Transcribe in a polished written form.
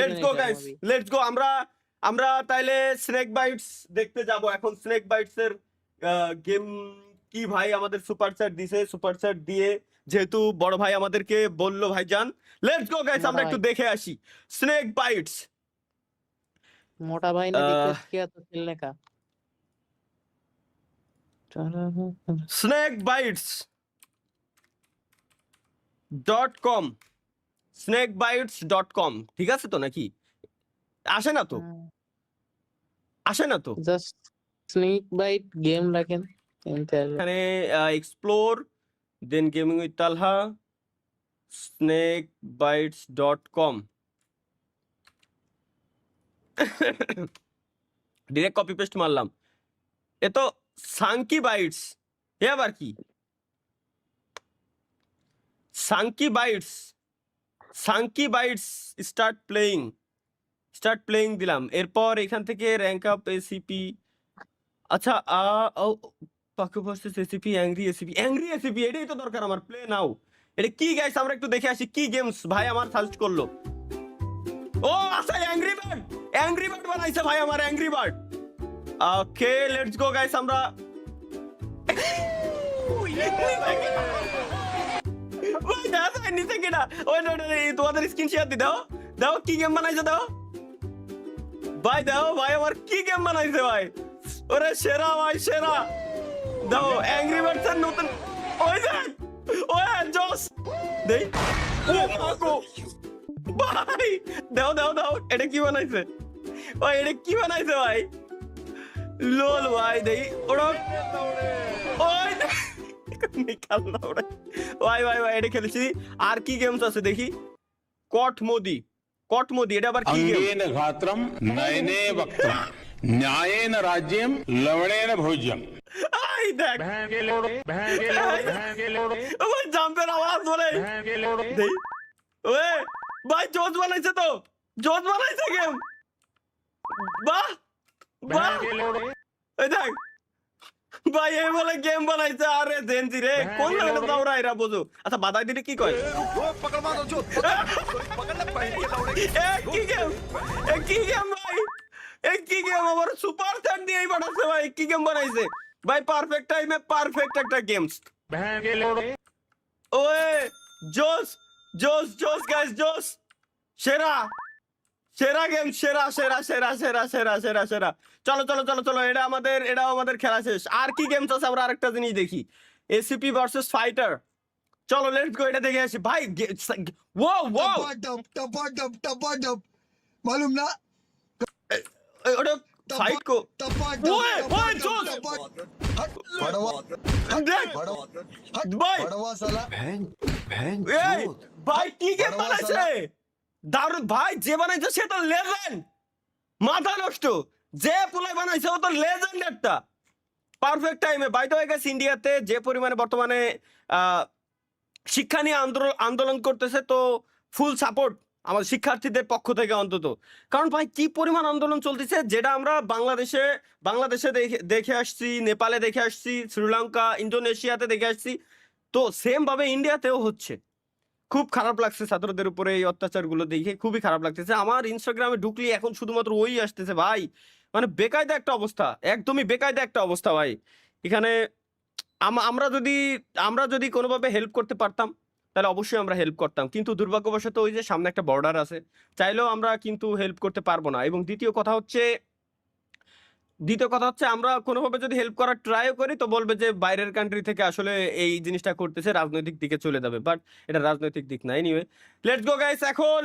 Let's go guys, let's go. আমরা আমরা তাইলে স্নেক বাইটস দেখতে যাব এখন। স্নেক বাইটস এর গেম কি ভাই, আমাদের সুপার চ্যাট দিছে, সুপার চ্যাট দিয়ে যেহেতু বড় ভাই আমাদেরকে বললো ভাইজান, লেটস গো গাইস, আমরা একটু দেখে আসি स्नेक बाइट्स। मोटा भाई ने रिक्वेस्ट किया तो खेलने का। snakebites.com, snakebites.com, ঠিক আছে তো নাকি? আসে না তো, আসে না তো। জাস্ট স্নেক বাইট গেম রাখেন এখানে এক্সপ্লোর, দেন gaming with Talha, snakebites.com, direct copy paste মারলাম। এ তো সাঙ্কি বাইটস, এ আবার কি? Snake bites, snake bites start playing দিলাম। এরপর এখান থেকে র্যাঙ্ক আপ এসিপি। আচ্ছা পাকু ভার্সেস এসিপি, অ্যাংরি এসিপি, এটাই তো দরকার আমার। Play now. এটা কি গাইস, আমরা একটু দেখে আসি কি গেমস ভাই আমার সাজেস্ট করলো। ও আচ্ছা, অ্যাংরি বার্ড বানাইছে ভাই আমার, angry bird. Okay let's go guys, আমরা ওই দাদা নিচে কিনা, ওই তোমাদের স্ক্রিন শেয়ার দি, দাও দাও কি গেম বানাইছে, দাও ভাই, দাও ভাই আমার কি গেম বানাইছে ভাই। ওরে সেরা ভাই, সেরা। দাও অ্যাংরি বার্ডস এর নতুন, ওই দেখ, ওই জস দেই। ও মাগো ভাই, দাও দাও দাও, এটা কি বানাইছে ভাই, এটা কি বানাইছে ভাই? লোল ভাই দেই, ওরা ওই নিকাল না ওরা ভাই ভাই ভাই, এটা খেলেছি। আর কি গেমস আছে দেখি? কট মোদি, এটা আবার কি গেম? अंगेन घात्रम नयने वक्त्रम न्यायेन राज्यम लवणेन भोज्यम। আই দেখ ওই জাম্পের আওয়াজ বলে দেই। ওয়ে ভাই জোস বানাইছে তো, জোস বানাইছে গেম। বাহ বাহ, এই দেখ ভাই, এই বলে গেম বানাইছে। আরে জেনজি রে, কোন লাগে দাওরা এরা বোঝো। আচ্ছা বাদাই দিলে কি কয়? কি গেম ভাই, কি গেম আমার সুপার চ্যাট দিয়ে বানাইছে ভাই, কি গেম বানাইছে ভাই? পারফেক্ট টাইমে পারফেক্ট একটা গেমস। ওয়ে জোস জোস জোস গাইস, জোস। সেরা সেরা গেম, সেরা সেরা সেরা সেরা সেরা সেরা সেরা। চলো চলো চলো চলো, এটাও আমাদের খেলা শেষ। আর কি গেমস আছে? আমরা আরেকটা জিনিস দেখি, এসিপি ভার্সেস ফাইটার। চলো লেটস গো, এটা দেখে আসি ভাই। ওয়াও ওয়াও, मालूम ना? ওটা ফাইট কো। ওয়ে ওয়ে জোস দেখ ভাই, এই ভাই কি গেম বানাইছে, দারুণ ভাই। যে বানাইছে সে তো লেজেন্ড, মাথা নষ্ট। যে পুলাই বানাইছে ও তো লেজেন্ড একটা। পারফেক্ট টাইমে। বাই দ্য ওয়ে গাইস, ইন্ডিয়াতে যে পরিমাণে বর্তমানে শিক্ষা নিয়ে আন্দোলন করতেছে, তো ফুল সাপোর্ট আমাদের শিক্ষার্থীদের পক্ষ থেকে অন্তত। কারণ ভাই কি পরিমাণ আন্দোলন চলতেছে, যেটা আমরা বাংলাদেশে দেখে আসছি, নেপালে দেখে আসছি, শ্রীলঙ্কা, ইন্দোনেশিয়াতে দেখে আসছি, তো সেম ভাবে ইন্ডিয়াতেও হচ্ছে। খুব খারাপ লাগছে ছাত্রদের উপরে এই অত্যাচারগুলো দেখে, খুবই খারাপ লাগতেছে। আমার ইনস্টাগ্রামে ঢুকলি এখন শুধুমাত্র ওই আসতেছে ভাই, মানে বেকায়দা একটা অবস্থা, একদমই বেকায়দা একটা অবস্থা ভাই। এখানে আমরা যদি কোনোভাবে হেল্প করতে পারতাম তাহলে অবশ্যই আমরা হেল্প করতাম, কিন্তু দুর্ভাগ্যবশত ওই যে সামনে একটা বর্ডার আছে, চাইলেও আমরা কিন্তু হেল্প করতে পারবো না। এবং দ্বিতীয় কথা হচ্ছে আমরা কোনোভাবে যদি হেল্প করার ট্রাইও করি তো বলবে যে বাইরের কান্ট্রি থেকে আসলে এই জিনিসটা করতেছে, রাজনৈতিক দিকে চলে যাবে। বাট এটা রাজনৈতিক দিক না। এনিওয়ে লেটস গো গাইস, এখন